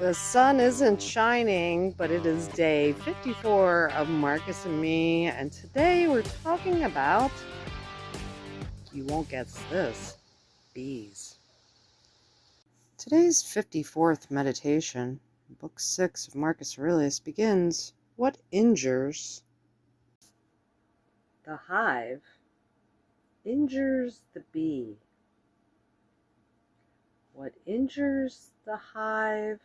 The sun isn't shining, but it is day 54 of Marcus and me, and today we're talking about, you won't guess this, bees. Today's 54th meditation, book 6 of Marcus Aurelius, begins, what injures the hive injures the bee. What injures the hive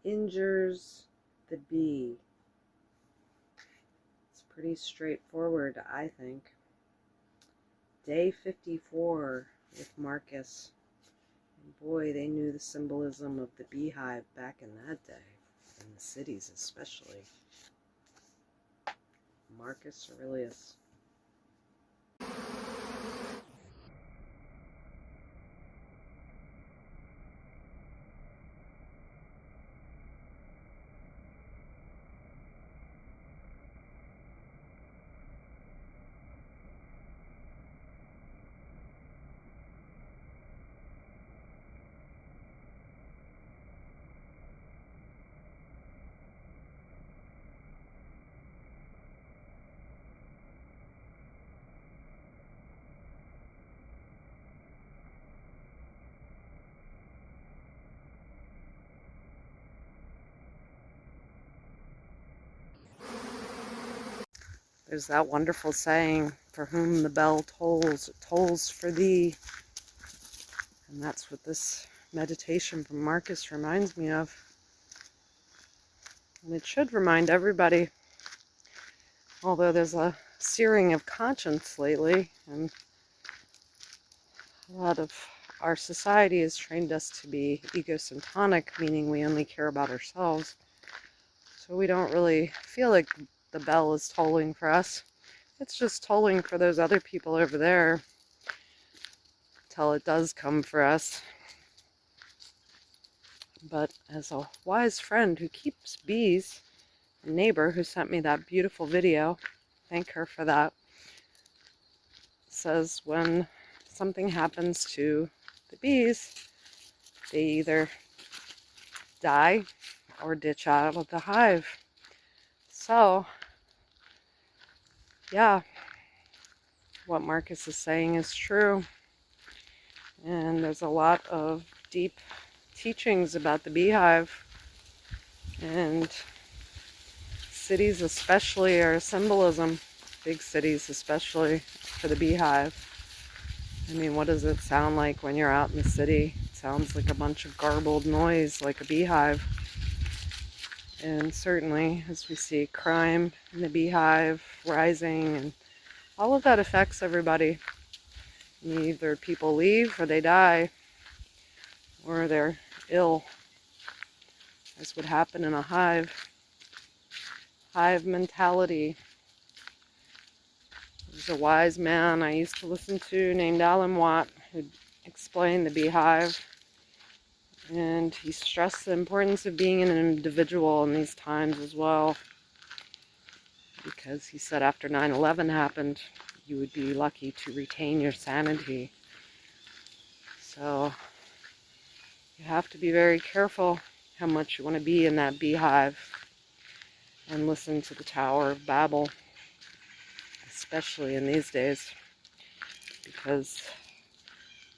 injures the bee. It's pretty straightforward, I think. Day 54 with Marcus. And boy, they knew the symbolism of the beehive back in that day, in the cities especially. Marcus Aurelius. There's that wonderful saying, for whom the bell tolls, it tolls for thee. And that's what this meditation from Marcus reminds me of. And it should remind everybody, although there's a searing of conscience lately, and a lot of our society has trained us to be egocentric, meaning we only care about ourselves. So we don't really feel like the bell is tolling for us. It's just tolling for those other people over there till it does come for us. But as a wise friend who keeps bees, a neighbor who sent me that beautiful video, thank her for that, says when something happens to the bees, they either die or ditch out of the hive. So, yeah, what Marcus is saying is true. And there's a lot of deep teachings about the beehive. And cities especially are a symbolism, big cities especially, for the beehive. I mean, what does it sound like when you're out in the city? It sounds like a bunch of garbled noise, like a beehive. And certainly, as we see crime in the beehive rising, and all of that affects everybody. Either people leave, or they die, or they're ill. That's what happened in a hive. Hive mentality. There's a wise man I used to listen to named Alan Watt who explained the beehive. And he stressed the importance of being an individual in these times as well. Because he said after 9/11 happened, you would be lucky to retain your sanity. So you have to be very careful how much you want to be in that beehive and listen to the Tower of Babel, especially in these days, because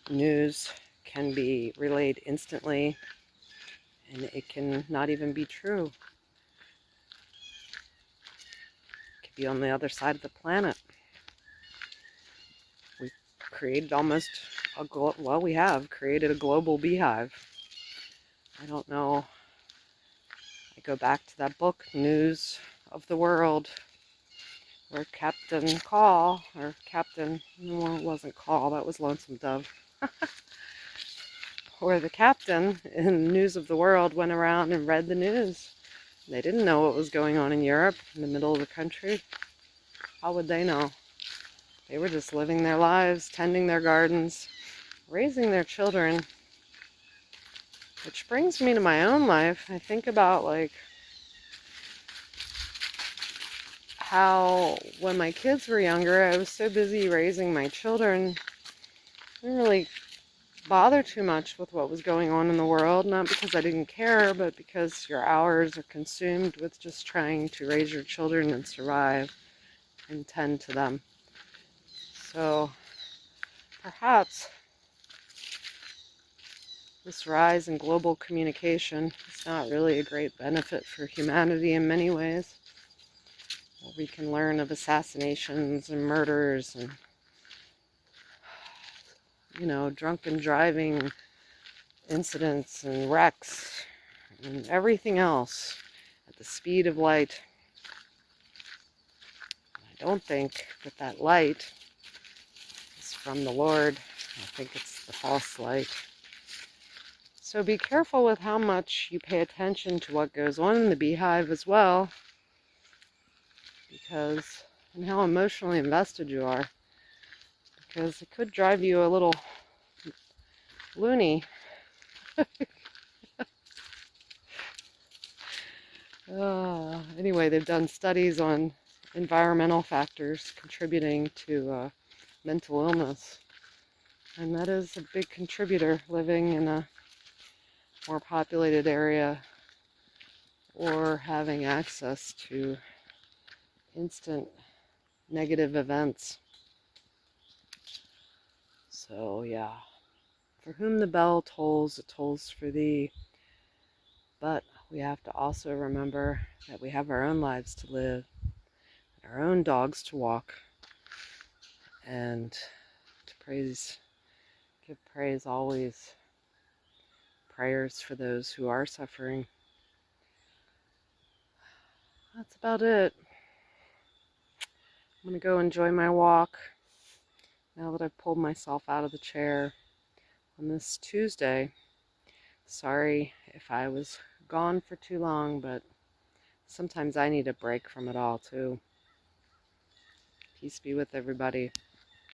news can be relayed instantly and it can not even be true. It could be on the other side of the planet. We've created almost we have created a global beehive. I don't know. I go back to that book, News of the World, where Captain Call, or Captain, no, it wasn't Call, that was Lonesome Dove, where the captain in News of the World went around and read the news. They didn't know what was going on in Europe, in the middle of the country. How would they know? They were just living their lives, tending their gardens, raising their children. Which brings me to my own life. I think about like how when my kids were younger, I was so busy raising my children, I didn't really bother too much with what was going on in the world, not because I didn't care, but because your hours are consumed with just trying to raise your children and survive and tend to them. So perhaps this rise in global communication is not really a great benefit for humanity in many ways. We can learn of assassinations and murders and, drunken driving incidents and wrecks and everything else at the speed of light. I don't think that light is from the Lord. I think it's the false light. So be careful with how much you pay attention to what goes on in the beehive as well, and how emotionally invested you are, because it could drive you a little loony. Anyway, they've done studies on environmental factors contributing to mental illness, and that is a big contributor, living in a more populated area or having access to instant negative events. So yeah, for whom the bell tolls, it tolls for thee. But we have to also remember that we have our own lives to live, our own dogs to walk, and to give praise always, prayers for those who are suffering. That's about it. I'm going to go enjoy my walk now that I've pulled myself out of the chair on this Tuesday. Sorry if I was gone for too long, but sometimes I need a break from it all too. Peace be with everybody.